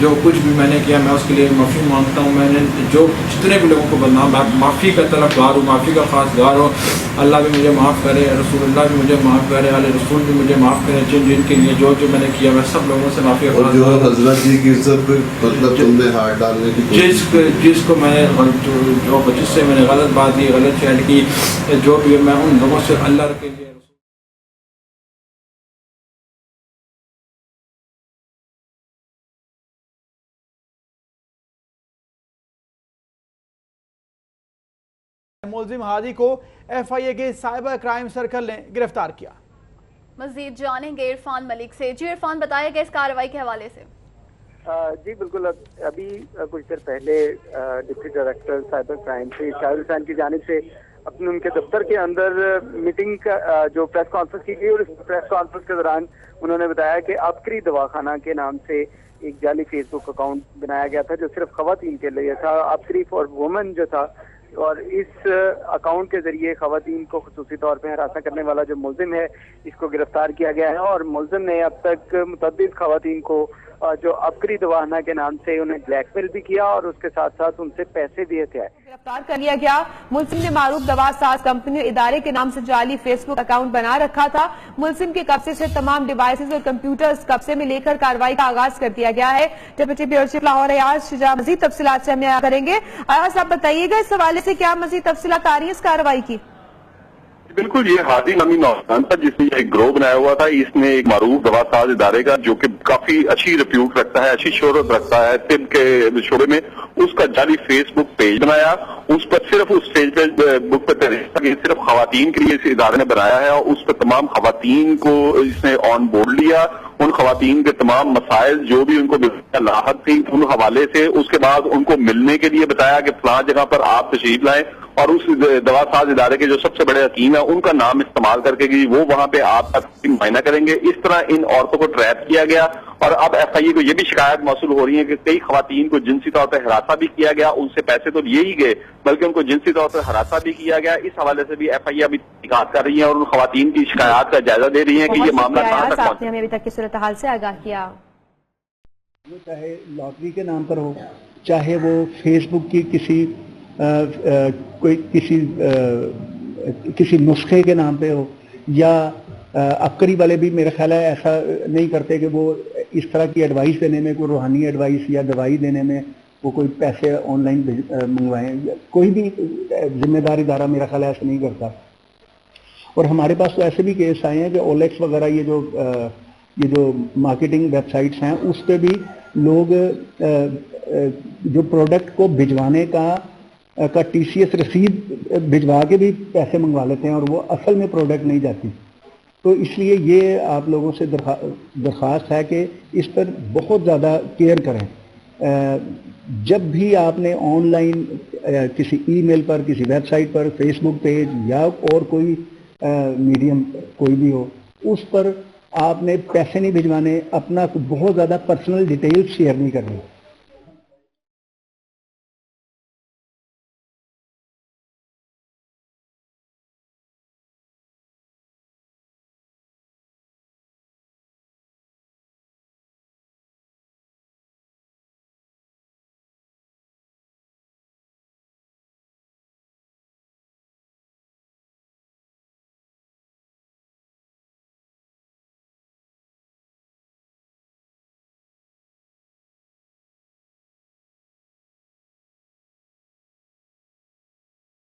جو کچھ بھی میں نے کیا میں اس کے لیے معافی مانگتا ہوں. میں نے جو جتنے بھی لوگوں کو بدنام معافی کا طلبگار ہوں, معافی کا خواستگار ہوں. اللہ بھی مجھے معاف کرے, رسول اللہ بھی مجھے معاف کرے, اہل رسول بھی مجھے معاف کرے. جن کے لیے جو میں نے کیا میں سب لوگوں سے معافی اور جو حضرت جی کی عزت پہ مطلب تم نے ہاتھ ڈالنے کی جس کو میں جس سے میں نے غلط بات کی, غلط چیٹ کی, جو بھی میں ان لوگوں سے اللہ کے لیے ملزم ہادی کو ایف آئی اے کے سائبر کرائم سرکل نے گرفتار کیا. مزید جانیں گے عرفان ملک سے. جی عرفان, بتائے گا اس کارروائی کے حوالے سے. جی بالکل, ابھی کچھ دیر پہلے ڈپٹی ڈائریکٹر سائبر کرائم سے شاہد حسین کی جانب سے اپنے ان کے دفتر کے اندر میٹنگ کا جو پریس کانفرنس کی گئی, اور اس پریس کانفرنس کے دوران انہوں نے بتایا کہ عبقری دواخانہ کے نام سے ایک جعلی فیس بک اکاؤنٹ بنایا گیا تھا جو صرف خواتین کے لیے تھا, عبقری فار وومن جو تھا, اور اس اکاؤنٹ کے ذریعے خواتین کو خصوصی طور پہ ہراساں کرنے والا جو ملزم ہے اس کو گرفتار کیا گیا ہے. اور ملزم نے اب تک متعدد خواتین کو جو عبقری دواخانہ کے نام سے انہیں بلیک میل بھی کیا اور اس کے ساتھ ساتھ ان سے پیسے بھی تھے. گرفتار کر لیا گیا. ملزم نے معروف دوا ساز کمپنی اور ادارے کے نام سے جعلی فیس بک اکاؤنٹ بنا رکھا تھا. ملزم کے قبضے سے تمام ڈیوائسز اور کمپیوٹرز قبضے میں لے کر کارروائی کا آغاز کر دیا گیا ہے. Deputy bureau chief Lahore Ayaz Shuja مزید تفصیلات سے ہمیں آگاہ کریں گے. ایاز, آپ بتائیے گا اس حوالے سے کیا مزید تفصیلات آ رہی ہیں اس کارروائی کی؟ بالکل, یہ ہادی نامی نوجوان تھا جس نے ایک گروہ بنایا ہوا تھا. اس نے ایک معروف دوا ساز ادارے کا جو کہ کافی اچھی ریپیوٹ رکھتا ہے, اچھی شہرت رکھتا ہے طب کے شعبے میں, اس کا جعلی فیس بک پیج بنایا. اس پر صرف اس پیج بک پہ صرف خواتین کے لیے اس ادارے نے بنایا ہے, اور اس پر تمام خواتین کو اس نے آن بورڈ لیا. ان خواتین کے تمام مسائل جو بھی ان کو لاحق تھی ان حوالے سے اس کے بعد ان کو ملنے کے لیے بتایا کہ فلاں جگہ پر آپ تشریف لائیں, اور اس دوا ساز ادارے کے جو سب سے بڑے حکیم ہیں ان کا نام استعمال کر کے وہ وہاں پہ آپ کا معائنہ کریں گے. اس طرح ان عورتوں کو ٹریپ کیا گیا, اور اب ایف آئی اے کو یہ بھی شکایت موصول ہو رہی ہے کہ کئی خواتین کو جنسی طور پر ہراساں بھی کیا گیا. ان سے پیسے تو لیے ہی گئے بلکہ ان کو جنسی طور پر ہراساں بھی کیا گیا. اس حوالے سے بھی ایف آئی اے ابھی تحقیقات کر رہی ہیں اور ان خواتین کی شکایات کا جائزہ دے رہی ہیں کہ یہ معاملہ کہاں تک پہنچا. ہمیں ابھی تک کی صورتحال سے آگاہ کیا. چاہے لاٹری کے نام پر ہو, چاہے وہ فیس بک کی کسی نسخے کے نام پہ ہو, یا عبقری والے بھی میرا خیال ہے ایسا نہیں کرتے کہ وہ اس طرح کی ایڈوائس دینے میں, کوئی روحانی ایڈوائس یا دوائی دینے میں وہ کوئی پیسے آن لائن منگوائیں. کوئی بھی ذمہ دار ادارہ میرا خیال ہے ایسا نہیں کرتا. اور ہمارے پاس تو ایسے بھی کیس آئے ہیں کہ اولیکس وغیرہ یہ جو مارکیٹنگ ویب سائٹس ہیں اس پہ بھی لوگ جو پروڈکٹ کو بھجوانے کا ٹی سی ایس رسید بھجوا کے بھی پیسے منگوا لیتے ہیں اور وہ اصل میں پروڈکٹ نہیں جاتی. تو اس لیے یہ آپ لوگوں سے درخواست ہے کہ اس پر بہت زیادہ کیئر کریں. جب بھی آپ نے آن لائن کسی ای میل پر, کسی ویب سائٹ پر, فیس بک پیج یا اور کوئی میڈیم کوئی بھی ہو, اس پر آپ نے پیسے نہیں بھجوانے, اپنا بہت زیادہ پرسنل ڈیٹیلز شیئر نہیں کرنی.